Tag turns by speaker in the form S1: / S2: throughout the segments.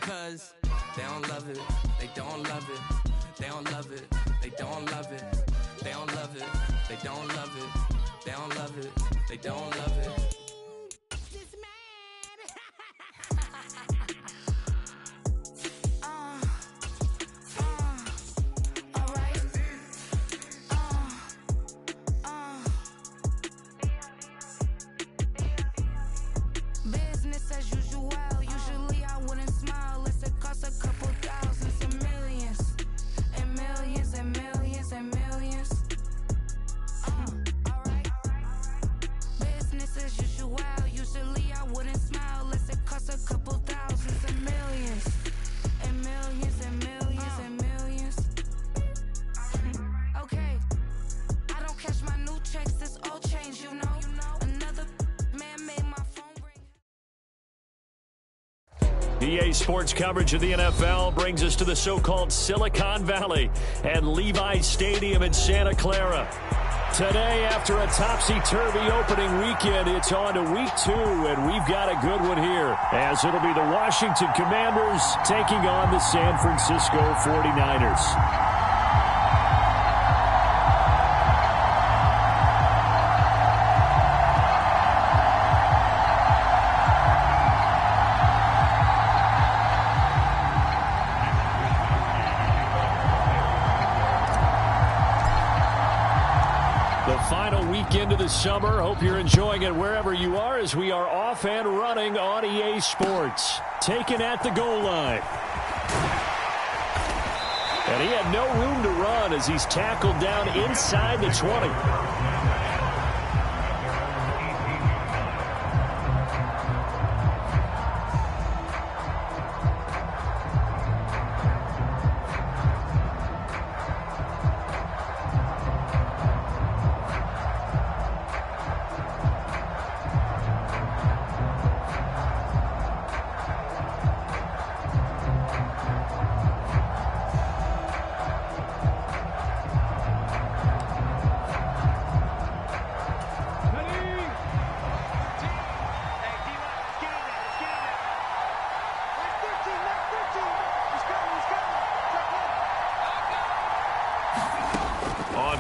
S1: Cause they don't love it, they don't love it, they don't love it, they don't love it, they don't love it, they don't love it, they don't love it, they don't love it.
S2: Business as usual. Usually I wouldn't smile unless it costs a couple thousands and millions and millions and millions and millions. Alright. Business as usual. Usually I wouldn't smile unless it costs a couple thousands and millions and millions and millions and millions. Okay. I don't catch my new checks. This old change, you know. Another man made my phone ring.
S3: EA Sports coverage of the NFL brings us to the so-called Silicon Valley and Levi's Stadium in Santa Clara. Today, after a topsy-turvy opening weekend, it's on to week 2, and we've got a good one here, as it'll be the Washington Commanders taking on the San Francisco 49ers. Final weekend of the summer. Hope you're enjoying it wherever you are as we are off and running on EA Sports. Taken at the goal line. And he had no room to run as he's tackled down inside the 20.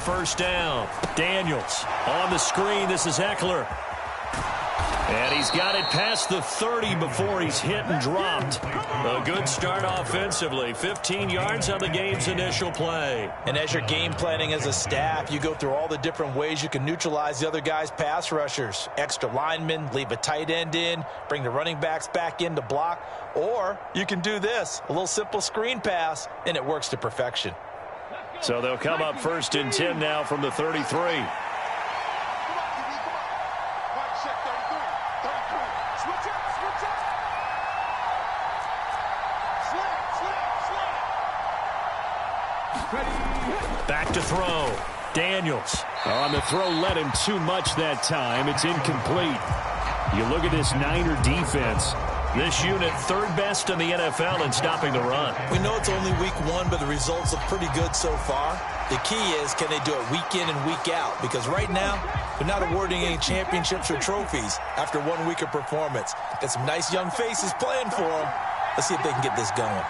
S3: First down. Daniels on the screen. This is Eckler. And he's got it past the 30 before he's hit and dropped. A good start offensively. 15 yards on the game's initial play.
S4: And as you're game planning as a staff, you go through all the different ways you can neutralize the other guy's pass rushers. Extra linemen, leave a tight end in, bring the running backs back in to block. Or you can do this, a little simple screen pass, and it works to perfection.
S3: So they'll come up first and 10 now from the 33. Back to throw. Daniels on the throw, led him too much that time. It's incomplete. You look at this Niner defense. This unit, third best in the NFL in stopping the run.
S4: We know it's only week 1, but the results look pretty good so far. The key is, can they do it week in and week out? Because right now, they're not awarding any championships or trophies after 1 week of performance. Got some nice young faces playing for them. Let's see if they can get this going.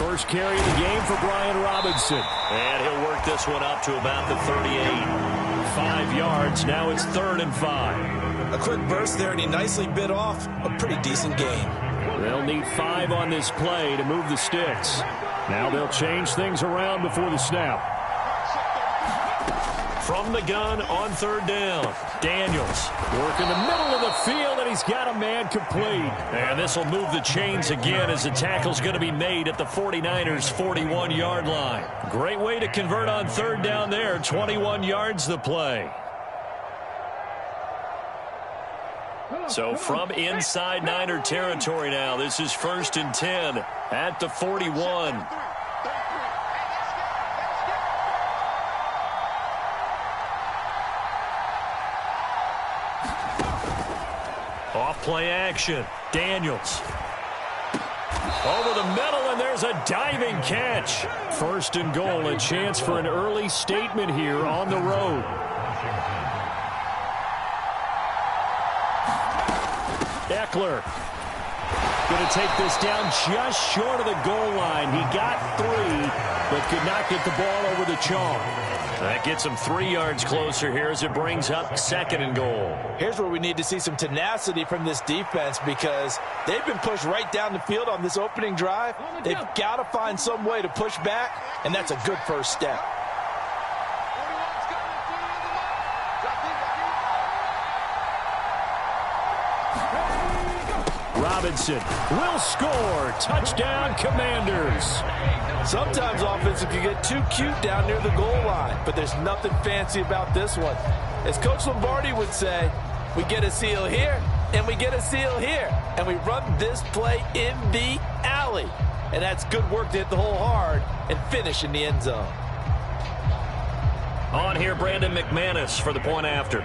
S3: First carry of the game for Brian Robinson. And he'll work this one up to about the 38. 5 yards. Now it's 3rd and 5.
S4: A quick burst there, and he nicely bit off a pretty decent gain.
S3: They'll need 5 on this play to move the sticks. Now they'll change things around before the snap. From the gun on 3rd down. Daniels working the middle of the field, and he's got a man complete. And this will move the chains again as the tackle's going to be made at the 49ers' 41-yard line. Great way to convert on 3rd down there. 21 yards the play. So from inside Niner territory now, this is 1st and 10 at the 41. Off play action. Daniels. Over the middle, and there's a diving catch. 1st and goal, a chance for an early statement here on the road. Eckler going to take this down just short of the goal line. He got 3, but could not get the ball over the chalk. That gets him 3 yards closer here as it brings up 2nd and goal.
S4: Here's where we need to see some tenacity from this defense because they've been pushed right down the field on this opening drive. They've got to find some way to push back, and that's a good first step.
S3: Robinson will score. Touchdown, Commanders.
S4: Sometimes offense can get too cute down near the goal line, but there's nothing fancy about this one. As Coach Lombardi would say, we get a seal here, and we get a seal here, and we run this play in the alley. And that's good work to hit the hole hard and finish in the end zone.
S3: On here, Brandon McManus for the point after.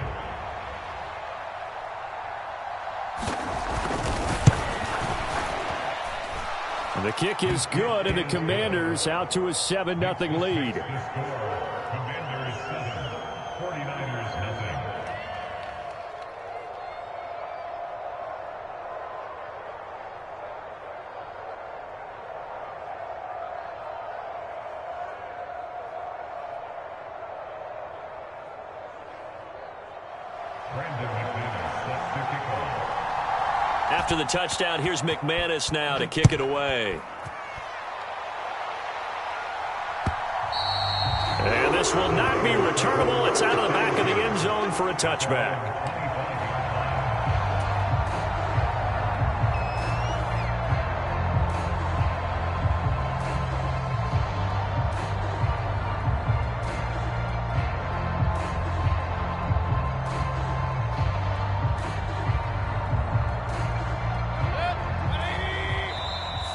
S3: And the kick is good, and the Commanders out to a 7-0 lead.
S5: Commanders 7, 49ers 0.
S3: After the touchdown, here's McManus now to kick it away. And this will not be returnable. It's out of the back of the end zone for a touchback.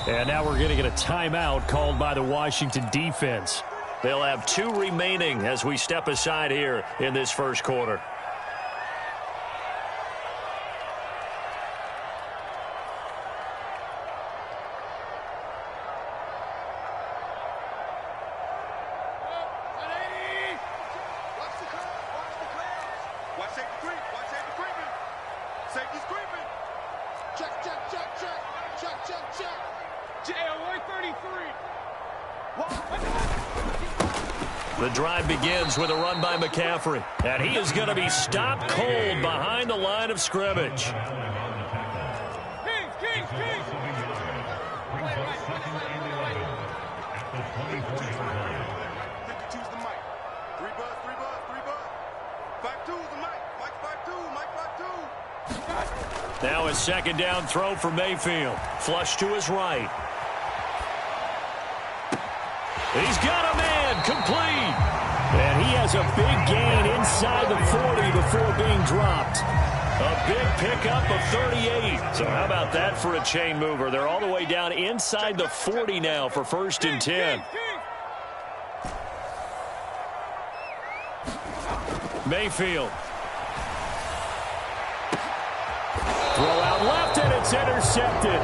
S3: And now we're going to get a timeout called by the Washington defense. They'll have 2 remaining as we step aside here in this first quarter. The drive begins with a run by McCaffrey. And he is going to be stopped cold behind the line of scrimmage. Now a second down throw for Mayfield. Flush to his right. He's got a man, complete. And he has a big gain inside the 40 before being dropped. A big pickup of 38. So how about that for a chain mover? They're all the way down inside the 40 now for 1st and 10. Mayfield. Throw out left, and it's intercepted.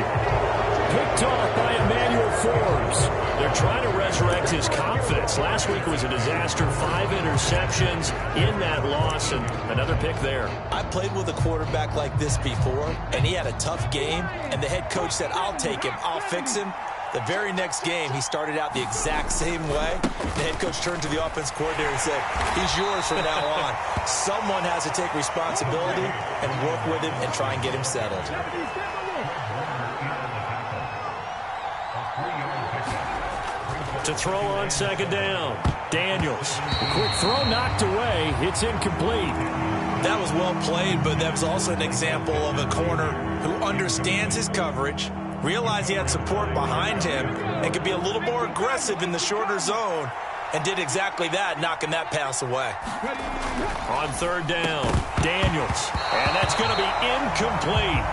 S3: Picked off by Emmanuel Forbes. They're trying to resurrect his confidence. Last week was a disaster. 5 interceptions in that loss, and another pick there.
S4: I played with a quarterback like this before, and he had a tough game, and the head coach said, I'll take him, I'll fix him. The very next game, he started out the exact same way. The head coach turned to the offense coordinator and said, he's yours from now on. Someone has to take responsibility and work with him and try and get him settled.
S3: To throw on second down. Daniels. A quick throw knocked away. It's incomplete.
S4: That was well played, but that was also an example of a corner who understands his coverage, realized he had support behind him, and could be a little more aggressive in the shorter zone, and did exactly that, knocking that pass away.
S3: On third down, Daniels. And that's going to be incomplete.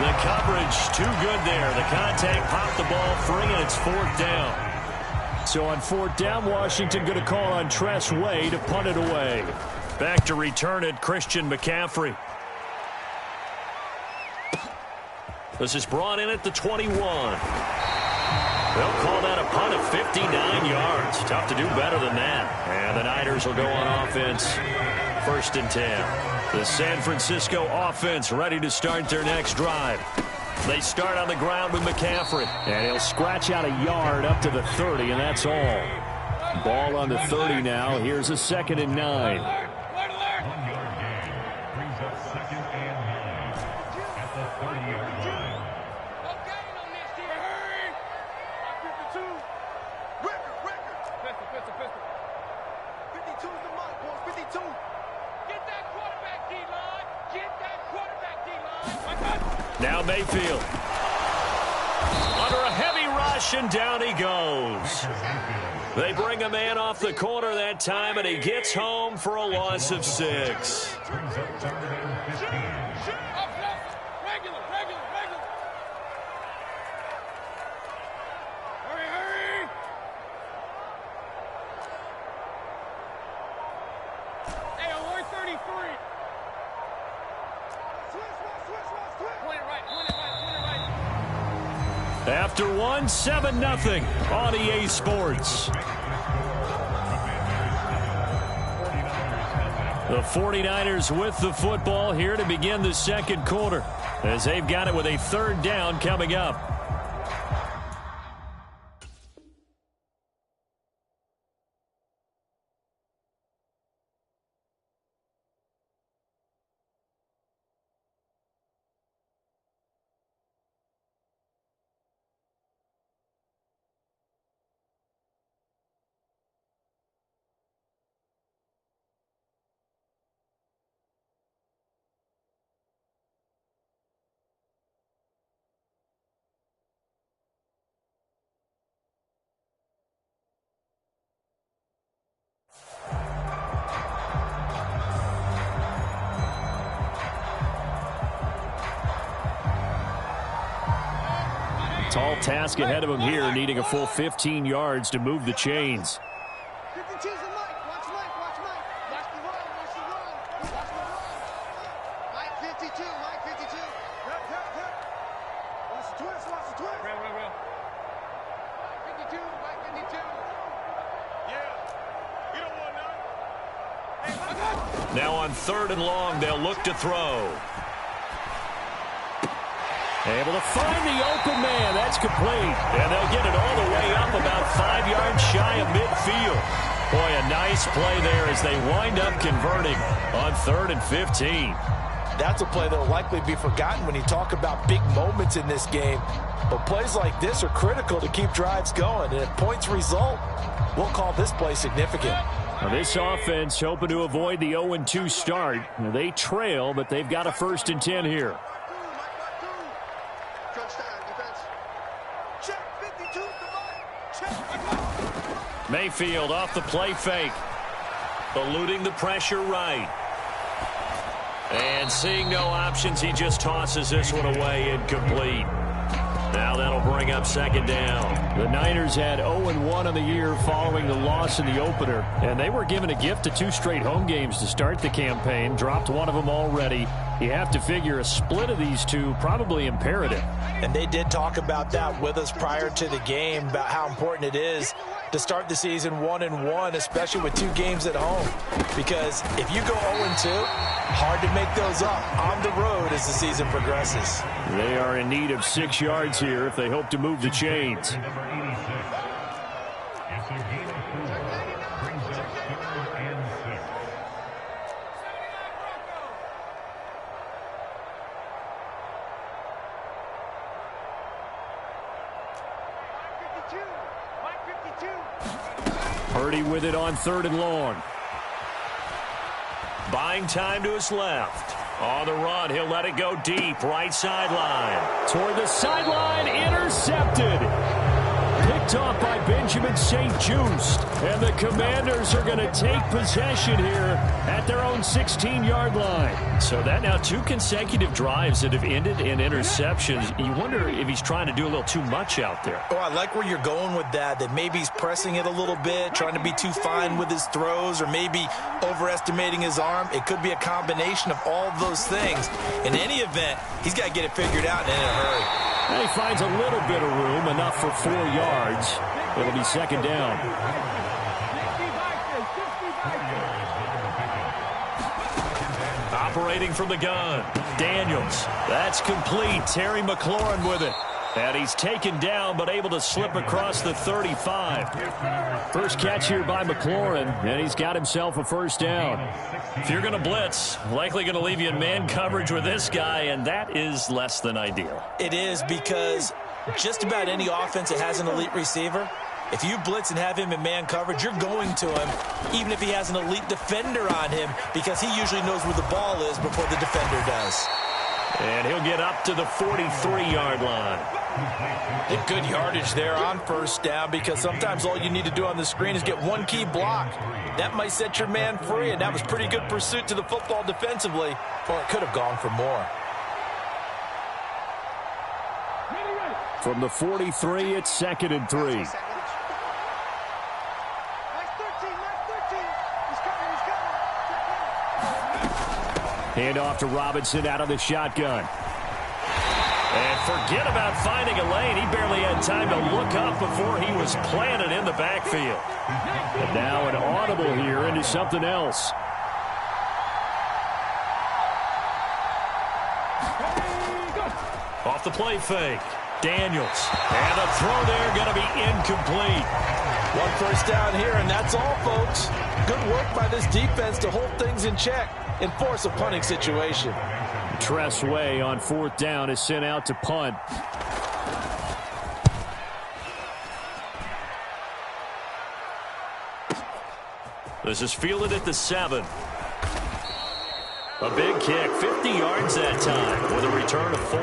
S3: The coverage too good there. The contact popped the ball free, and it's 4th down. So on 4th down, Washington going to call on Tress Way to punt it away. Back to return it, Christian McCaffrey. This is brought in at the 21. They'll call that a punt of 59 yards. Tough to do better than that. And the Niners will go on offense 1st and 10. The San Francisco offense ready to start their next drive. They start on the ground with McCaffrey. And he'll scratch out a yard up to the 30, and that's all. Ball on the 30 now. Here's a 2nd and 9.
S5: 1-yard gain brings up 2nd and 9 at the 30-yard line.
S3: Now Mayfield. Under a heavy rush, and down he goes. They bring a man off the corner that time, and he gets home for a loss of 6.
S5: Brings up 3rd and 15.
S3: After one, 7-0 on EA Sports. The 49ers with the football here to begin the 2nd quarter, as they've got it with a 3rd down coming up. Tall task ahead of him here, needing a full 15 yards to move the chains.
S6: 52's a Mike. Watch Mike. Watch Mike. Watch the run. Watch the run. Watch the run. Mike 52. Mike 52. Watch the twist. Watch the twist. Real. Mike 52. Mike 52. Yeah. You don't want none.
S3: Now on 3rd and long, they'll look to throw. Able to find the open man. That's complete. And they'll get it all the way up about 5 yards shy of midfield. Boy, a nice play there as they wind up converting on 3rd and 15.
S4: That's a play that will likely be forgotten when you talk about big moments in this game. But plays like this are critical to keep drives going. And if points result, we'll call this play significant.
S3: Now this offense hoping to avoid the 0-2 start. They trail, but they've got a 1st and 10 here. Mayfield off the play fake. Eluding the pressure right. And seeing no options, he just tosses this one away, incomplete. Now that'll bring up 2nd down. The Niners had 0-1 on the year following the loss in the opener. And they were given a gift of 2 straight home games to start the campaign. Dropped one of them already. You have to figure a split of these two probably imperative.
S4: And they did talk about that with us prior to the game, about how important it is to start the season 1-1, especially with 2 games at home. Because if you go 0-2, hard to make those up on the road as the season progresses.
S3: They are in need of 6 yards here if they hope to move the chains.
S5: Number 86. It's a gain of 4. Brings up 3rd and 6.
S3: Purdy with it on 3rd and long. Buying time to his left. On the run, he'll let it go deep. Right sideline. Toward the sideline, intercepted. Picked off by Benjamin St-Juste. And the Commanders are going to take possession here at their own 16-yard line. So that now 2 consecutive drives that have ended in interceptions. You wonder if he's trying to do a little too much out there.
S4: Oh, I like where you're going with that maybe he's pressing it a little bit, trying to be too fine with his throws, or maybe overestimating his arm. It could be a combination of all of those things. In any event, he's got to get it figured out and in a hurry.
S3: And he finds a little bit of room, enough for 4 yards. It'll be 2nd down. operating from the gun. Daniels. That's complete. Terry McLaurin with it. And he's taken down, but able to slip across the 35. First catch here by McLaurin, and he's got himself a first down. If you're going to blitz, likely going to leave you in man coverage with this guy, and that is less than ideal.
S4: It is, because just about any offense that has an elite receiver, if you blitz and have him in man coverage, you're going to him, even if he has an elite defender on him, because he usually knows where the ball is before the defender does.
S3: And he'll get up to the 43-yard line.
S4: Good yardage there on first down, because sometimes all you need to do on the screen is get one key block. That might set your man free, and that was pretty good pursuit to the football defensively, or it could have gone for more.
S3: From the 43, it's 2nd and 3. Hand off to Robinson out of the shotgun. And forget about finding a lane. He barely had time to look up before he was planted in the backfield. And now an audible here into something else. Off the play fake. Daniels. And a throw there going to be incomplete.
S4: One first down here, and that's all, folks. Good work by this defense to hold things in check and force a punting situation.
S3: Tress Way on 4th down is sent out to punt. This is fielded at the 7. A big kick, 50 yards that time with a return of 4.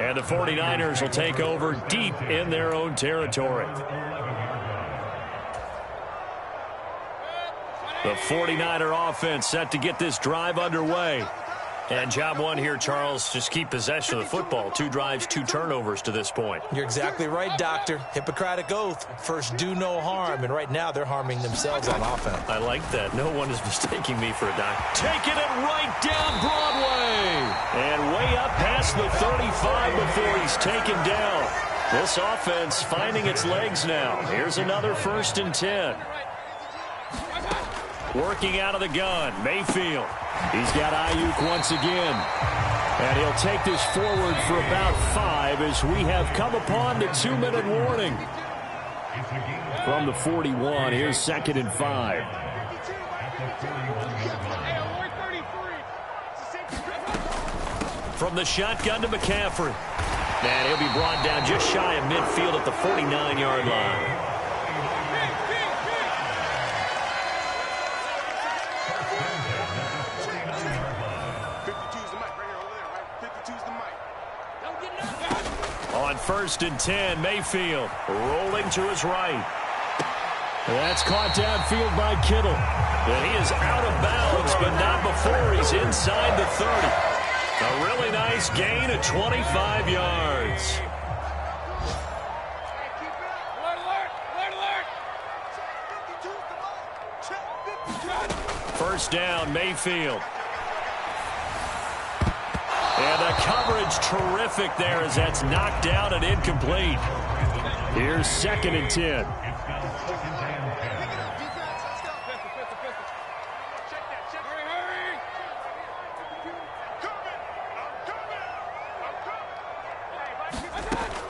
S3: And the 49ers will take over deep in their own territory. The 49er offense set to get this drive underway. And job one here, Charles, just keep possession of the football. 2 drives, 2 turnovers to this point.
S4: You're exactly right, Doctor. Hippocratic oath. First, do no harm. And right now, they're harming themselves on offense.
S3: I like that. No one is mistaking me for a doctor. Taking it right down Broadway. And way up past the 35 before he's taken down. This offense finding its legs now. Here's another 1st and 10. Working out of the gun, Mayfield. He's got Ayuk once again. And he'll take this forward for about 5 as we have come upon the 2-minute warning. From the 41, here's 2nd and 5. From the shotgun to McCaffrey. And he'll be brought down just shy of midfield at the 49-yard line. On 1st and 10, Mayfield rolling to his right. That's caught downfield by Kittle. And he is out of bounds, but not before he's inside the 30. A really nice gain of 25 yards. First down, Mayfield. And the coverage terrific there as that's knocked down and incomplete. Here's 2nd and 10.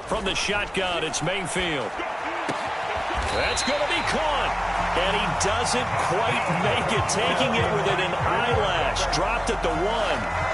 S3: From the shotgun, it's Mayfield. That's going to be caught. And he doesn't quite make it, taking it within an eyelash. Dropped at the 1.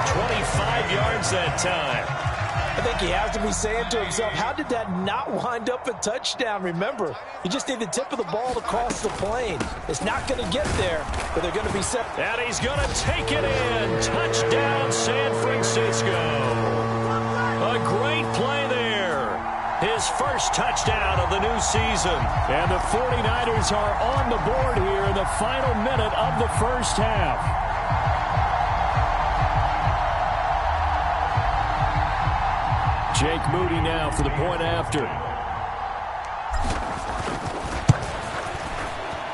S3: 25 yards that time.
S4: I think he has to be saying to himself, how did that not wind up a touchdown? Remember, you just need the tip of the ball to cross the plane. It's not going to get there, but they're going to be set.
S3: And he's going to take it in. Touchdown, San Francisco. A great play there. His first touchdown of the new season. And the 49ers are on the board here in the final minute of the first half. Jake Moody now for the point after.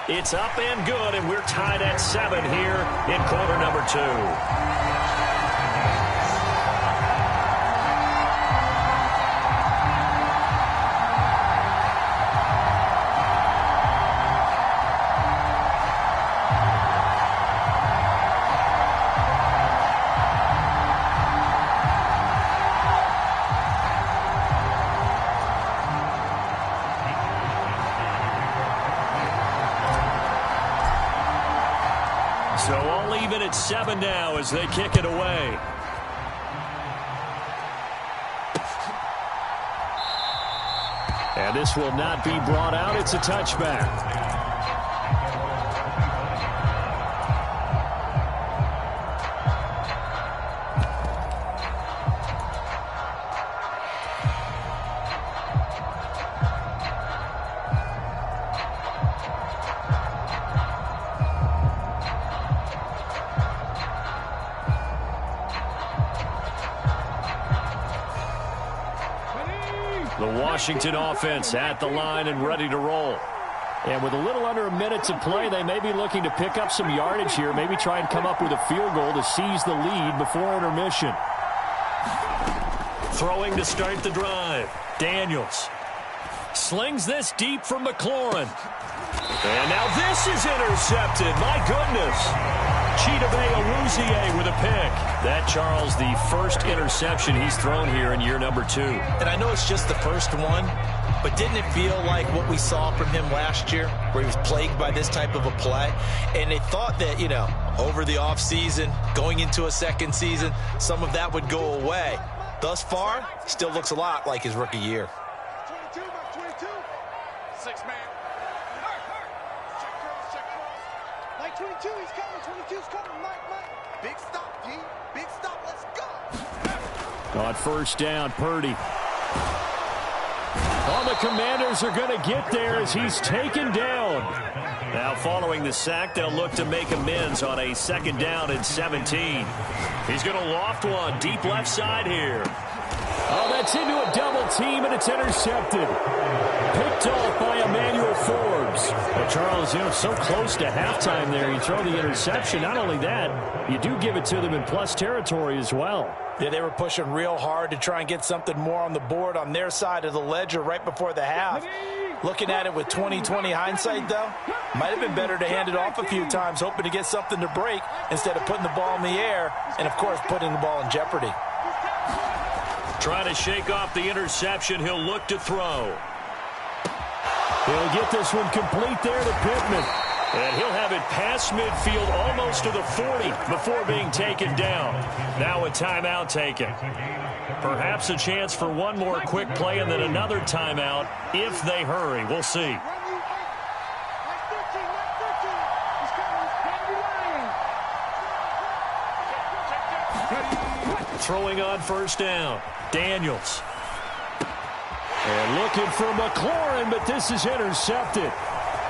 S3: It's up and good, and we're tied at 7 here in quarter number 2. Still even at 7 now as they kick it away. And this will not be brought out. It's a touchback. The Washington offense at the line and ready to roll. And with a little under a minute to play, they may be looking to pick up some yardage here, maybe try and come up with a field goal to seize the lead before intermission. Throwing to start the drive. Daniels slings this deep from McLaurin. And now this is intercepted. My goodness. Chidobe Awuzie with a pick. That, Charles, the first interception he's thrown here in year number 2.
S4: And I know it's just the first one, but didn't it feel like what we saw from him last year, where he was plagued by this type of a play? And they thought that, you know, over the offseason, going into a second season, some of that would go away. Thus far, still looks a lot like his rookie year.
S6: 22, Mike 22. 6 man. Check cross. Mike 22, he's coming. 22's coming. Mike. Big stop, G. Big stop. Let's go.
S3: On first down, Purdy. All the Commanders are going to get there as he's taken down. Now following the sack, they'll look to make amends on a second down and 17. He's going to loft one deep left side here. Oh, that's into a double team, and it's intercepted. Picked off by Emmanuel Forbes. Well, Charles, you know, so close to halftime there. You throw the interception. Not only that, you do give it to them in plus territory as well.
S4: Yeah, they were pushing real hard to try and get something more on the board on their side of the ledger right before the half. Looking at it with 20/20 hindsight, though, might have been better to hand it off a few times, hoping to get something to break instead of putting the ball in the air and, of course, putting the ball in jeopardy.
S3: Trying to shake off the interception. He'll look to throw. He'll get this one complete there to Pittman. And he'll have it past midfield almost to the 40 before being taken down. Now a timeout taken. Perhaps a chance for one more quick play and then another timeout if they hurry. We'll see. Throwing on first down. Daniels. And looking for McLaurin, but this is intercepted.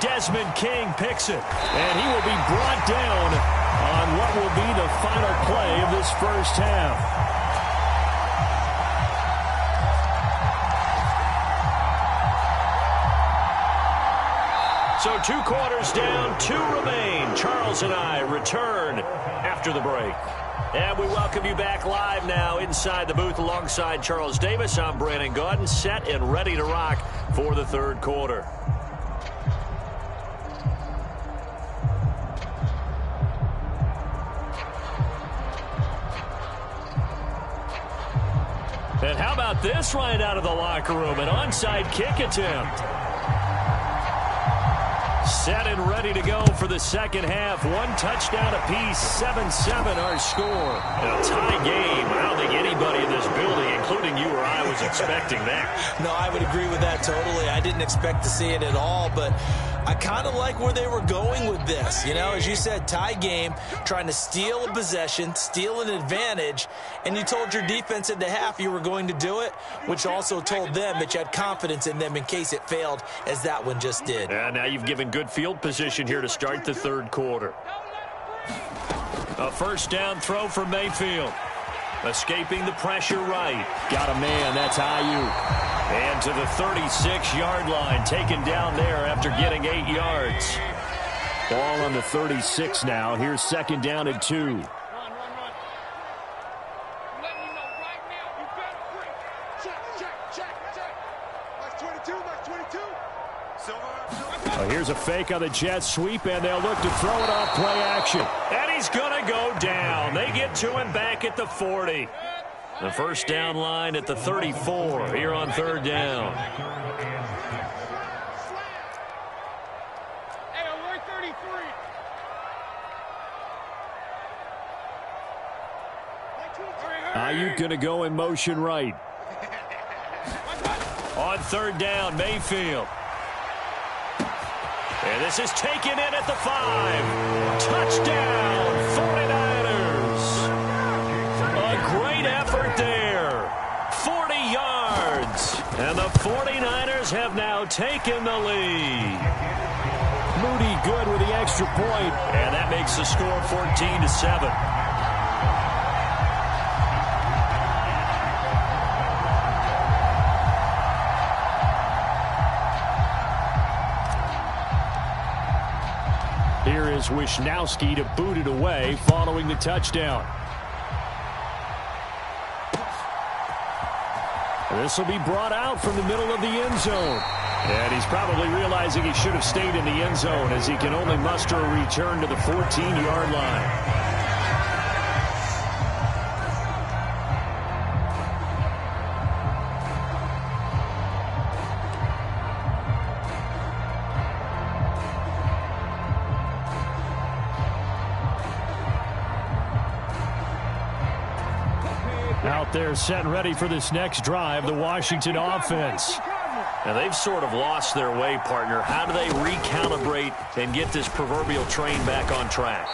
S3: Desmond King picks it, and he will be brought down on what will be the final play of this first half. So 2 quarters down, 2 remain. Charles and I return after the break. And we welcome you back live now inside the booth alongside Charles Davis. I'm Brandon Gaudin, set and ready to rock for the third quarter. And how about this right out of the locker room? An onside kick attempt. Set and ready to go for the second half. 1 touchdown apiece, 7-7 our score. A tie game. I don't think anybody in this building, including you or I, was expecting that.
S4: No, I would agree with that totally. I didn't expect to see it at all, but I kind of like where they were going with this. You know, as you said, tie game, trying to steal a possession, steal an advantage, and you told your defense in the half you were going to do it, which also told them that you had confidence in them in case it failed, as that one just did.
S3: And now you've given good field position here to start the third quarter. A first down throw for Mayfield. Escaping the pressure right. Got a man, that's Ayuk. And to the 36-yard line, taken down there after getting 8 yards. Ball on the 36 now. Here's second down and 2. Here's a fake on the jet sweep, and they'll look to throw it off play action. And he's going to go down. They get to him back at the 40. The first down line at the 34 here on third down. Ayuk going to go in motion right. On third down, Mayfield. And this is taken in at the 5. Touchdown, 49ers. A great effort there. 40 yards. And the 49ers have now taken the lead. Moody good with the extra point. And that makes the score 14-7. Here is Wisnowski to boot it away following the touchdown. This will be brought out from the middle of the end zone. And he's probably realizing he should have stayed in the end zone as he can only muster a return to the 14-yard line. Out there set and ready for this next drive, the Washington offense. Now they've sort of lost their way, partner. How do they recalibrate and get this proverbial train back on track?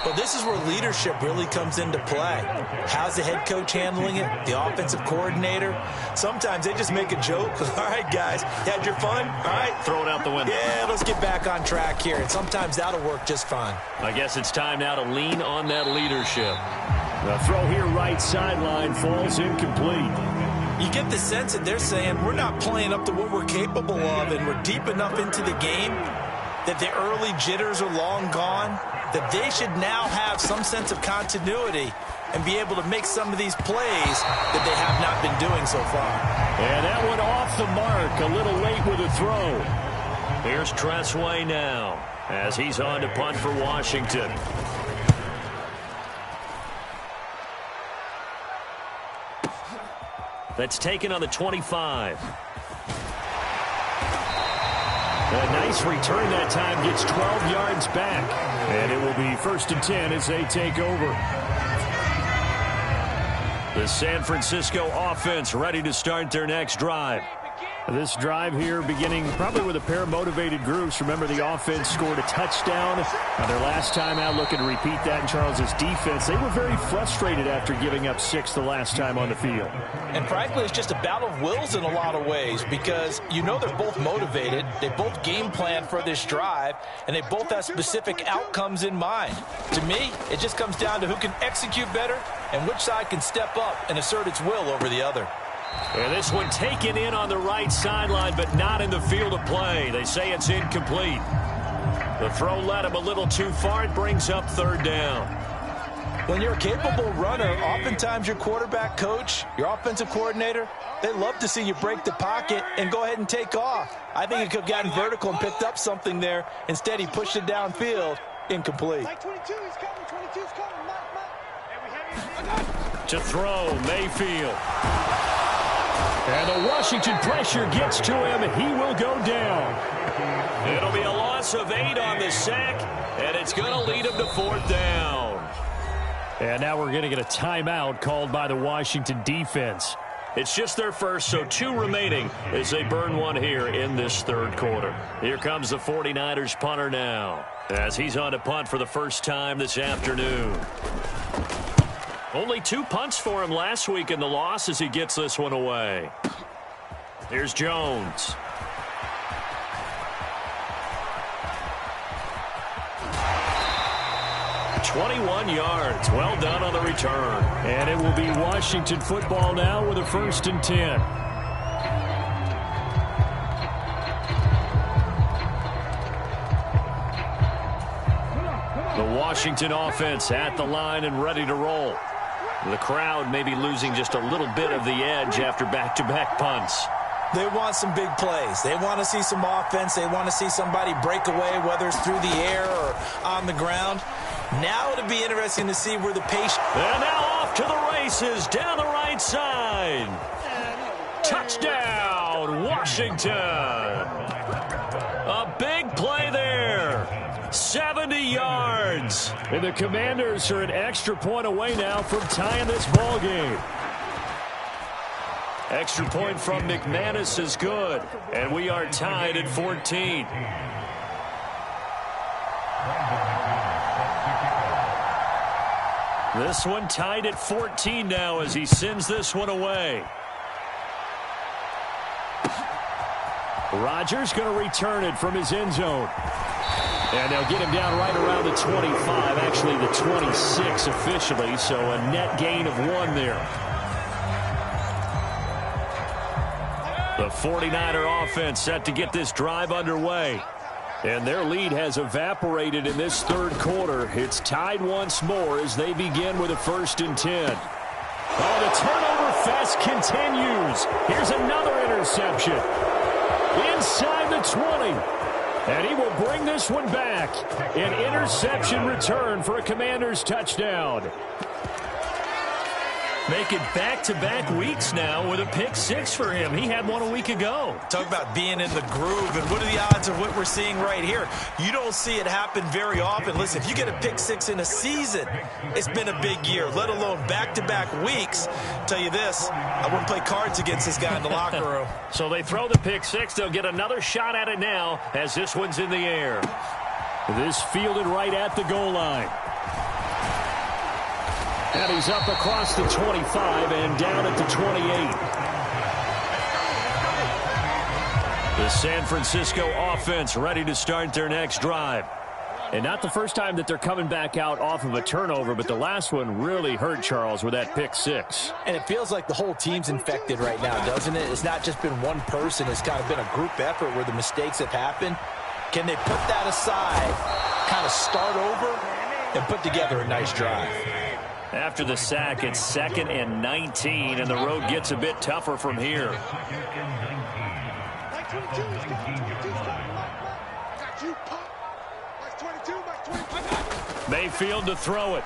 S4: Well, this is where leadership really comes into play. How's the head coach handling it? The offensive coordinator? Sometimes they just make a joke. All right, guys, you had your fun? All right.
S3: Throw it out the window.
S4: Yeah, let's get back on track here. And sometimes that'll work just fine.
S3: I guess it's time now to lean on that leadership. The throw here right sideline falls incomplete.
S4: You get the sense that they're saying we're not playing up to what we're capable of, and we're deep enough into the game that the early jitters are long gone, that they should now have some sense of continuity and be able to make some of these plays that they have not been doing so far.
S3: And that one off the mark, a little late with a throw. Here's Tressway now as he's on to punt for Washington. That's taken on the 25. A nice return that time, gets 12 yards back. And it will be 1st and 10 as they take over. The San Francisco offense ready to start their next drive. This drive here beginning probably with a pair of motivated groups. Remember, the offense scored a touchdown. Their last time out, looking to repeat that in Charles's defense. They were very frustrated after giving up 6 the last time on the field.
S4: And frankly, it's just a battle of wills in a lot of ways because you know they're both motivated. They both game plan for this drive, and they both have specific outcomes in mind. To me, it just comes down to who can execute better and which side can step up and assert its will over the other.
S3: And this one taken in on the right sideline, but not in the field of play. They say it's incomplete. The throw led him a little too far. It brings up 3rd down.
S4: When you're a capable runner, oftentimes your quarterback coach, your offensive coordinator, they love to see you break the pocket and go ahead and take off. I think he could have gotten vertical and picked up something there. Instead, he pushed it downfield. Incomplete.
S6: Like 22, he's coming. 22's coming. Mike.
S3: To throw, Mayfield. And the Washington pressure gets to him. He will go down. It'll be a loss of 8 on the sack, and it's going to lead him to 4th down. And now we're going to get a timeout called by the Washington defense. It's just their first, so 2 remaining as they burn one here in this 3rd quarter. Here comes the 49ers punter now as he's on to punt for the first time this afternoon. Only 2 punts for him last week in the loss as he gets this one away. Here's Jones. "21 yards. Well done on the return." And it will be Washington football now with a 1st and 10. The Washington offense at the line and ready to roll. The crowd may be losing just a little bit of the edge after back-to-back punts.
S4: They want some big plays. They want to see some offense. They want to see somebody break away, whether it's through the air or on the ground. Now it'll be interesting to see where the pace...
S3: And now off to the races down the right side. Touchdown, Washington. A big play there. 70 yards. And the Commanders are an extra point away now from tying this ball game. Extra point from McManus is good, and we are tied at 14. This one tied at 14 now as he sends this one away. Rodgers going to return it from his end zone. And they'll get him down right around the 25, actually the 26 officially, so a net gain of 1 there. The 49er offense set to get this drive underway. And their lead has evaporated in this third quarter. It's tied once more as they begin with a 1st and 10. Oh, the turnover fest continues. Here's another interception. Inside the 20. And he will bring this one back. An interception return for a Commanders touchdown. Make it back-to-back weeks now with a pick 6 for him. He had one a week ago.
S4: Talk about being in the groove, and what are the odds of what we're seeing right here? You don't see it happen very often. Listen, if you get a pick 6 in a season, it's been a big year, let alone back-to-back weeks. Tell you this, I wouldn't play cards against this guy in the locker room.
S3: So they throw the pick 6. They'll get another shot at it now as this one's in the air. This fielded right at the goal line. And he's up across the 25 and down at the 28. The San Francisco offense ready to start their next drive. And not the first time that they're coming back out off of a turnover, but the last one really hurt Charles with that pick 6.
S7: And it feels like the whole team's infected right now, doesn't it? It's not just been one person. It's kind of been a group effort where the mistakes have happened. Can they put that aside, kind of start over, and put together a nice drive?
S3: After the sack, it's 2nd and 19, and the road gets a bit tougher from here. Mayfield to throw it.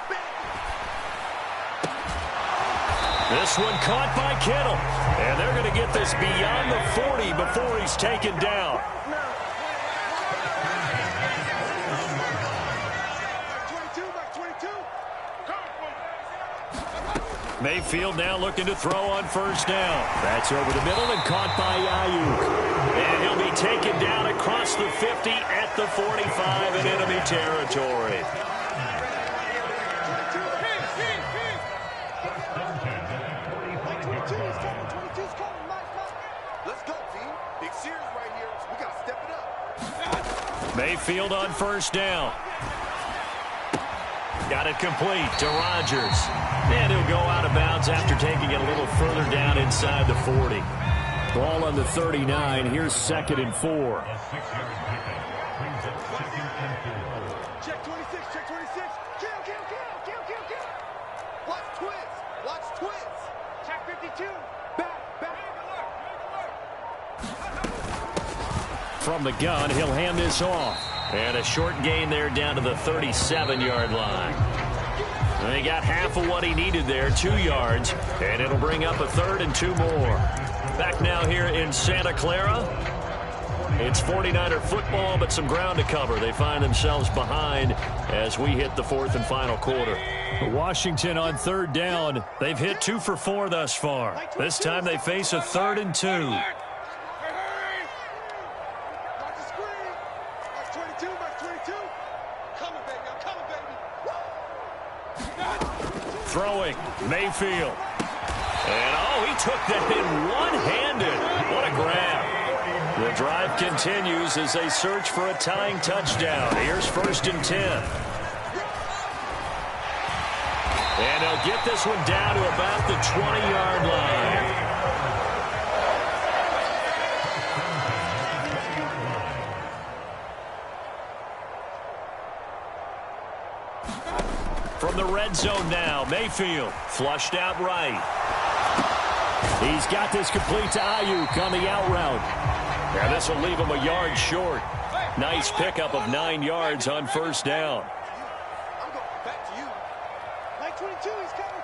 S3: This one caught by Kittle, and they're going to get this beyond the 40 before he's taken down. Mayfield now looking to throw on 1st down. That's over the middle and caught by Ayuk. And he'll be taken down across the 50 at the 45 in enemy territory.
S6: Let's go, team. Big series right here. We got to step it up.
S3: Mayfield on 1st down. Got it complete to Rodgers. And he'll go out of bounds after taking it a little further down inside the 40. Ball on the 39. Here's 2nd and 4.
S6: Check 26, check 26. Kill. Watch twins. Check 52. Back.
S3: From the gun, he'll hand this off. And a short gain there down to the 37-yard line. They got half of what he needed there, 2 yards, and it'll bring up a 3rd and 2 more. Back now here in Santa Clara. It's 49er football, but some ground to cover. They find themselves behind as we hit the 4th and final quarter. Washington on 3rd down. They've hit 2 for 4 thus far. This time they face a 3rd and 2. Throwing, Mayfield. And, he took that in one-handed. What a grab. The drive continues as they search for a tying touchdown. Here's 1st and 10. And they'll get this one down to about the 20-yard line. From the red zone now, Mayfield flushed out right. He's got this complete to Ayuk on the out route. And this will leave him a yard short. Nice pickup of 9 yards on 1st down.
S6: I'm going back to you. Like 22, he's coming.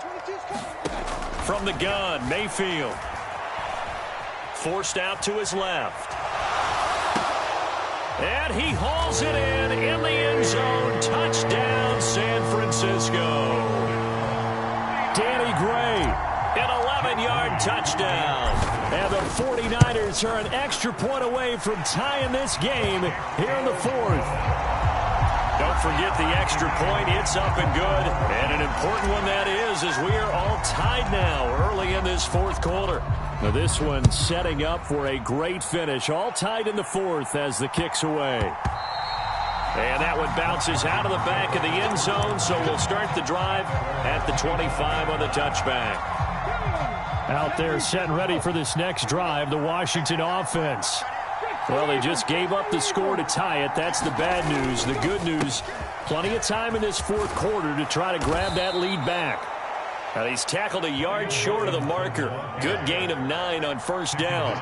S3: From the gun, Mayfield. Forced out to his left. And he hauls it in the end zone. Touchdown, San Francisco. Danny Gray, an 11-yard touchdown. And the 49ers are an extra point away from tying this game here in the fourth. Don't forget the extra point. It's up and good. And an important one that is, as we are all tied now early in this fourth quarter. Now this one setting up for a great finish. All tied in the fourth as the kick's away. And that one bounces out of the back of the end zone, so we'll start the drive at the 25 on the touchback. Out there set and ready for this next drive, the Washington offense. Well, they just gave up the score to tie it. That's the bad news. The good news, plenty of time in this fourth quarter to try to grab that lead back. Now he's tackled a yard short of the marker. Good gain of 9 on first down.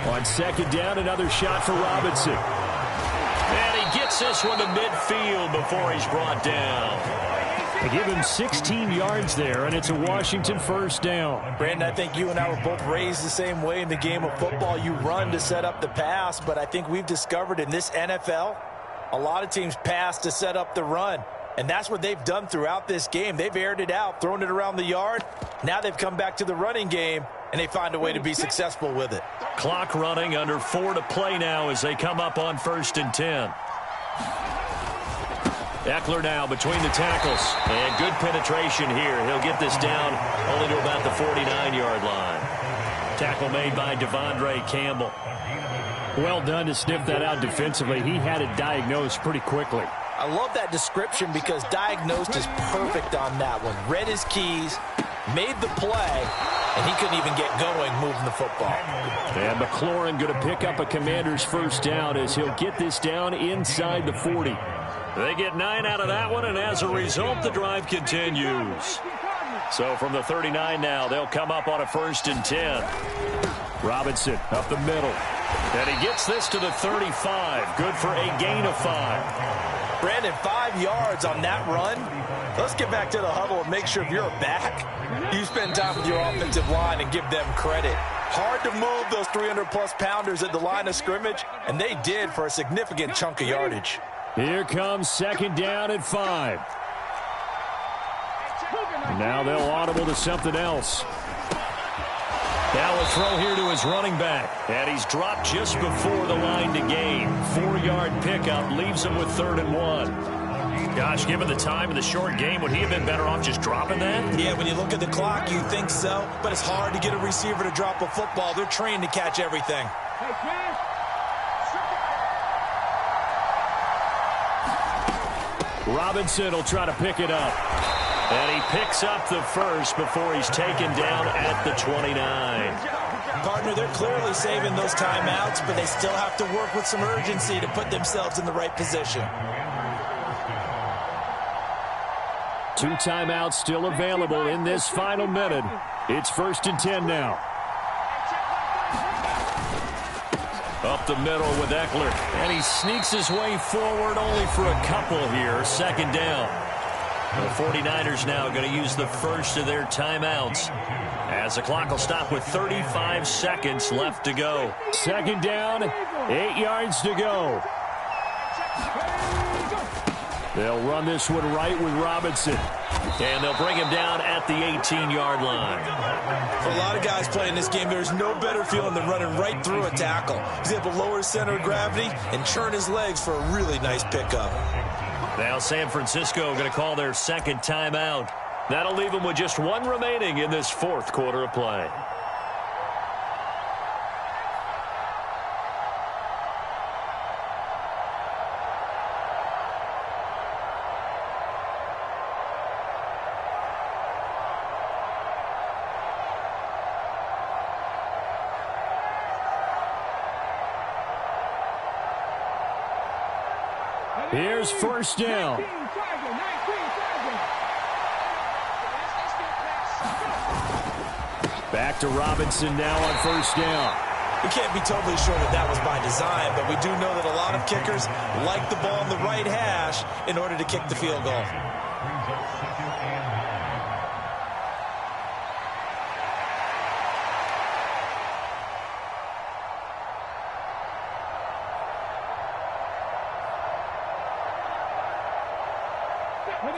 S3: On second down, another shot for Robinson. And he gets this one to midfield before he's brought down. They give him 16 yards there, and it's a Washington first down.
S7: Brandon, I think you and I were both raised the same way in the game of football. You run to set up the pass, but I think we've discovered in this NFL, a lot of teams pass to set up the run. And that's what they've done throughout this game. They've aired it out, thrown it around the yard. Now they've come back to the running game, and they find a way to be successful with it.
S3: Clock running, under 4 to play now as they come up on 1st and 10. Eckler now between the tackles. And good penetration here. He'll get this down only to about the 49-yard line. Tackle made by Devondre Campbell. Well done to sniff that out defensively. He had it diagnosed pretty quickly.
S7: I love that description because diagnosed is perfect on that one. Read his keys, made the play, and he couldn't even get going moving the football.
S3: And McLaurin going to pick up a Commander's first down as he'll get this down inside the 40. They get 9 out of that one, and as a result, the drive continues. So from the 39 now, they'll come up on a 1st and 10. Robinson up the middle. And he gets this to the 35. Good for a gain of 5.
S7: Brandon, 5 yards on that run. Let's get back to the huddle and make sure if you're a back, you spend time with your offensive line and give them credit. Hard to move those 300-plus pounders at the line of scrimmage, and they did for a significant chunk of yardage.
S3: Here comes 2nd down and 5. Now they'll audible to something else. Now a throw here to his running back. And he's dropped just before the line to gain. 4-yard pickup leaves him with 3rd and 1. Gosh, given the time of the short game, would he have been better off just dropping that?
S7: Yeah, when you look at the clock, you think so. But it's hard to get a receiver to drop a football. They're trained to catch everything.
S3: Robinson will try to pick it up. And he picks up the first before he's taken down at the 29.
S7: Partner, they're clearly saving those timeouts, but they still have to work with some urgency to put themselves in the right position.
S3: 2 timeouts still available in this final minute. It's 1st and 10 now. Up the middle with Eckler. And he sneaks his way forward only for a couple here. 2nd down. The 49ers now going to use the first of their timeouts as the clock will stop with 35 seconds left to go. 2nd down, 8 yards to go. They'll run this one right with Robinson. And they'll bring him down at the 18-yard line.
S7: For a lot of guys playing this game, there's no better feeling than running right through a tackle. He's able to lower his center of gravity and churn his legs for a really nice pickup.
S3: Now San Francisco going to call their 2nd timeout. That'll leave them with just 1 remaining in this 4th quarter of play. Here's 1st down. Back to Robinson now on 1st down.
S7: We can't be totally sure that that was by design, but we do know that a lot of kickers like the ball on the right hash in order to kick the field goal.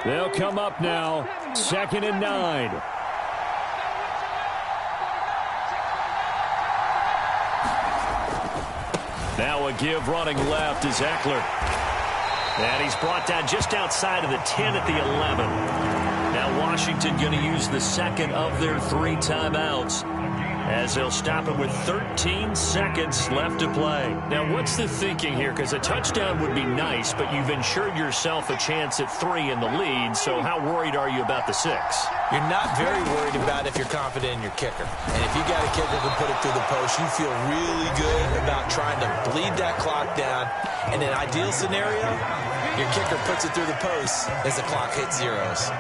S3: They'll come up now, 2nd and 9. Now a give running left is Eckler. And he's brought down just outside of the 10 at the 11. Now Washington going to use the second of their 3 timeouts, as they'll stop it with 13 seconds left to play. Now, what's the thinking here? Because a touchdown would be nice, but you've ensured yourself a chance at 3 in the lead, so how worried are you about the 6?
S7: You're not very worried about it if you're confident in your kicker. And if you got a kicker who can put it through the post, you feel really good about trying to bleed that clock down. In an ideal scenario, your kicker puts it through the post as the clock hits zeros.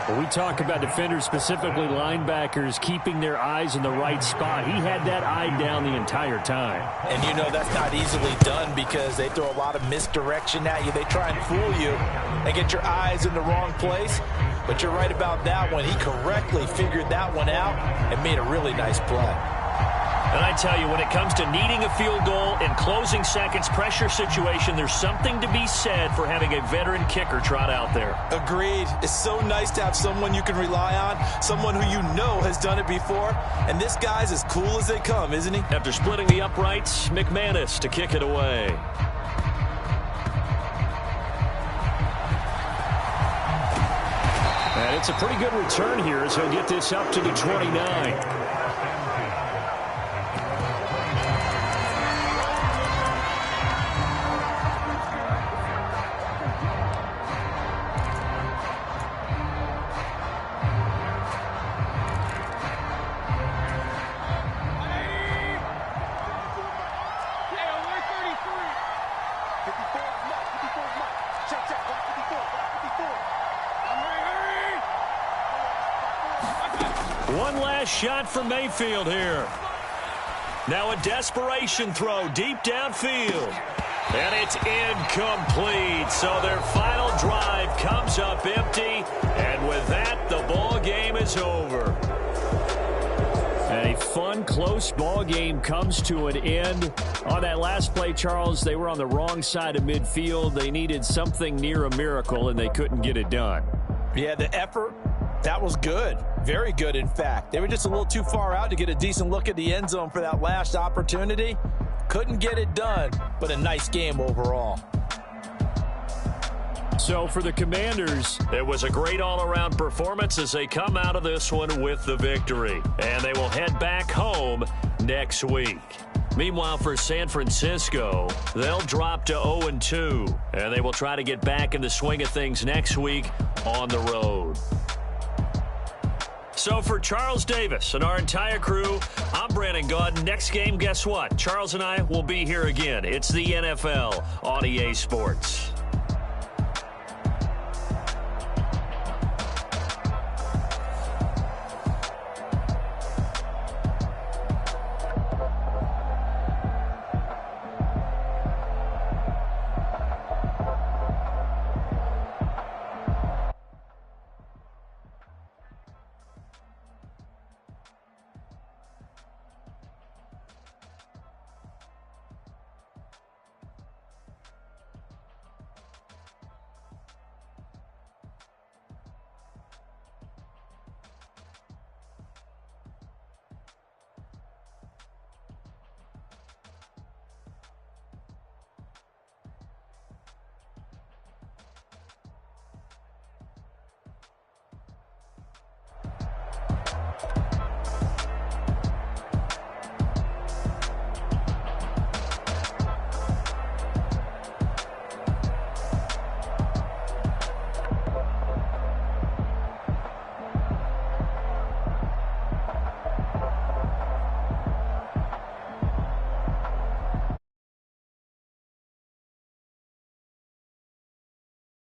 S3: Well, we talk about defenders, specifically linebackers, keeping their eyes in the right spot. He had that eye down the entire time.
S7: And you know that's not easily done because they throw a lot of misdirection at you. They try and fool you and get your eyes in the wrong place. But you're right about that one. He correctly figured that one out and made a really nice play.
S3: And I tell you, when it comes to needing a field goal in closing seconds, pressure situation, there's something to be said for having a veteran kicker trot out there.
S7: Agreed. It's so nice to have someone you can rely on, someone who you know has done it before. And this guy's as cool as they come, isn't he?
S3: After splitting the uprights, McManus to kick it away. And it's a pretty good return here as he'll get this up to the 29. One last shot for Mayfield here. Now a desperation throw deep downfield. And it's incomplete. So their final drive comes up empty. And with that, the ball game is over. And a fun, close ball game comes to an end. On that last play, Charles, they were on the wrong side of midfield. They needed something near a miracle, and they couldn't get it done.
S7: Yeah, the effort, that was good. Very good, in fact. They were just a little too far out to get a decent look at the end zone for that last opportunity. Couldn't get it done, but a nice game overall.
S3: So for the Commanders, it was a great all-around performance as they come out of this one with the victory. And they will head back home next week. Meanwhile, for San Francisco, they'll drop to 0-2. And they will try to get back in the swing of things next week on the road. So for Charles Davis and our entire crew, I'm Brandon Gaudin. Next game, guess what? Charles and I will be here again. It's the NFL on EA Sports.